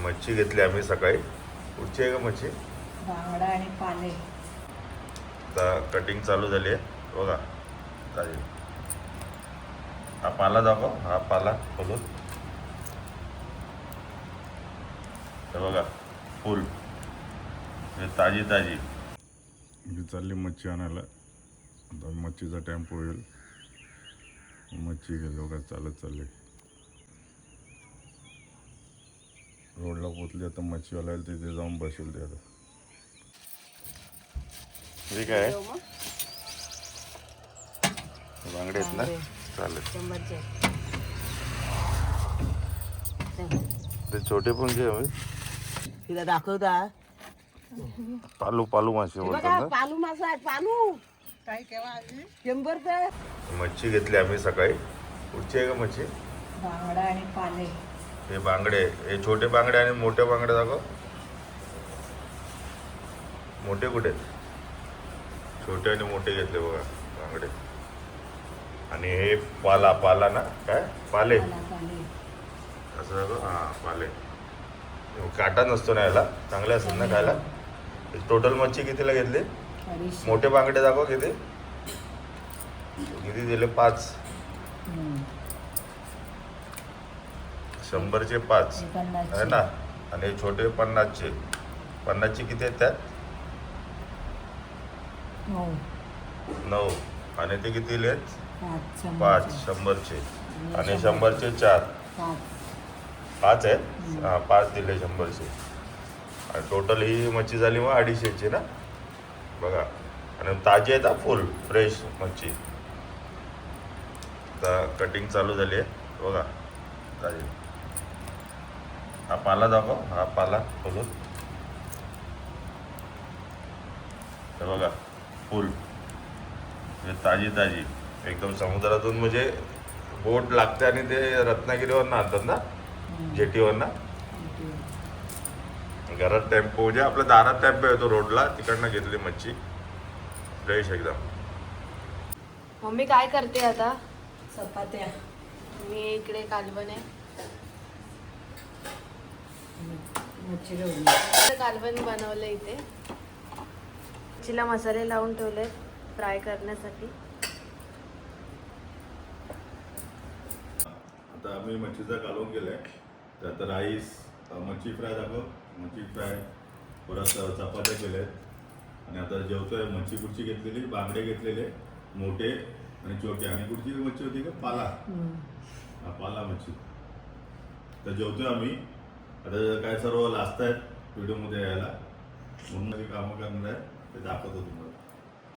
मच्छी घेतली आम्ही सकाळी. कुठची आहे का मच्छी? बांगडा आणि पाले. आता कटिंग चालू झाली आहे बघा. चालेल. हा पाला दाखव. हा पाला खोलून हे बघा फुल हे ताजी ताजी. मी चालली मच्छी आणायला. आता मच्छीचा टेम्पो येईल, मच्छी घेईल. बघा चालत चालले. रोडला पोचली आता. मच्छीवाला येईल तिथे जाऊन बसेल ते आता. ठीक आहे. बांगडे आहेत ना? चालेल. ते छोटे पण घे. तिला दाखवता पालू पालू मासे बोलतात ना. पालू मासा आहे. पालू काय केव्हा 100 रुपये. मच्छी घेतली आम्ही सकाळी. कुठची आहे का मच्छी? बांगडा आणि पाले. हे बांगडे, हे छोटे बांगडे आणि मोठे बांगडे दाखव. मोठे कुठे? छोटे आणि मोठे घेतले बघा बांगडे. आणि हे पाला पाला ना काय पाले असं दाखव. हां पाले. काटा नसतो ना याला. चांगले असतात ना खायला. टोटल मच्छी कितीला घेतली? मोठे बांगडे दाखव किती किती दिले? 5. 100चे 5 आहे ना. आणि छोटे 50चे. 50चे किती आहेत त्यात? 9. आणि ते किती दिले? 5 100चे. आणि 100चे 4. 5 आहेत. हां 5 दिले 100चे. आणि टोटल ही मच्छी झाली मग 250ची ना बघा. आणि ताजी आहेत. फुल फ्रेश मच्छी. आता कटिंग चालू झाली आहे बघा. ताजी. हा पाला दाखव. हा पाला खोलून हे बघा फुल हे ताजी ताजी एकदम समुद्रातून. म्हणजे बोट लागते आणि ते रत्नागिरीवरनं आणतात ना, जेटीवरनं. घरात टेम्पो म्हणजे आपल्या दारात टेम्पो येतो रोडला, तिकडनं घेतली मच्छी फ्रेश एकदम. मम्मी काय करते आता? चपात्या. मी इकडे कालवण आहे. मच्छी घेऊन कालवण बनवलं इथे. मच्छीला मसाले लावून ठेवले फ्राय करण्यासाठी. आता आम्ही मच्छीचा कालवण केलाय. त्यात राईस, मच्छी फ्राय दाखव. मच्छी फ्राय परत चपात्या केल्या आहेत. आणि आता जेवतोय. मच्छी कुठची घेतलेली? बांगडे घेतलेले मोठे आणि छोटे. आणि कुठची मच्छी होती का? पाला. हा पाला मच्छी. तर जेवतोय आम्ही. आता काय सर्व लाजत आहेत व्हिडिओमध्ये यायला, म्हणून कामं करणार आहे ते दाखवतो तुम्हाला.